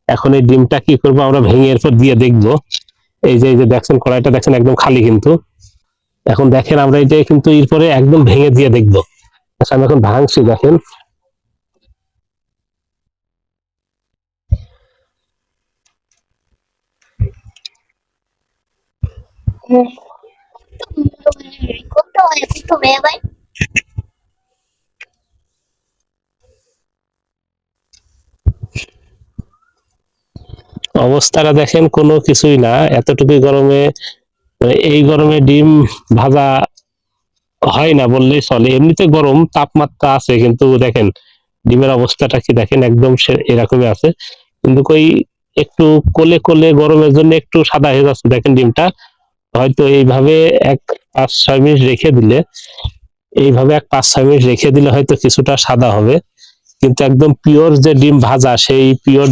এখন এই ডিমটা কি করবো আমরা ভেঙে এরপর দিয়ে দেখবো। এই যে দেখছেন কড়াইটা দেখছেন একদম খালি কিন্তু। এখন দেখেন আমরা এটা কিন্তু এরপরে একদম ভেঙে দিয়ে দেখবো। আচ্ছা আমি এখন ভাঙছি দেখেন। অবস্থাটা দেখেন কোনো কিছুই না, এতটুকু গরমে মানে এই গরমে ডিম ভাজা হয় না বললেই চলে। এমনিতে গরম তাপমাত্রা আছে কিন্তু দেখেন ডিমের অবস্থাটা কি দেখেন একদম এরকমই আছে। কিন্তু কই একটু কোলে কোলে গরমের জন্য একটু সাদা হয়ে যাচ্ছে দেখেন ডিমটা। হয়তো এইভাবে এক 5-6 মিনিট রেখে দিলে, এইভাবে 5-6 মিনিট রেখে দিলে হয়তো কিছুটা সাদা হবে। কিন্তু একদম পিওর যে ডিম ভাজা সেই পিওর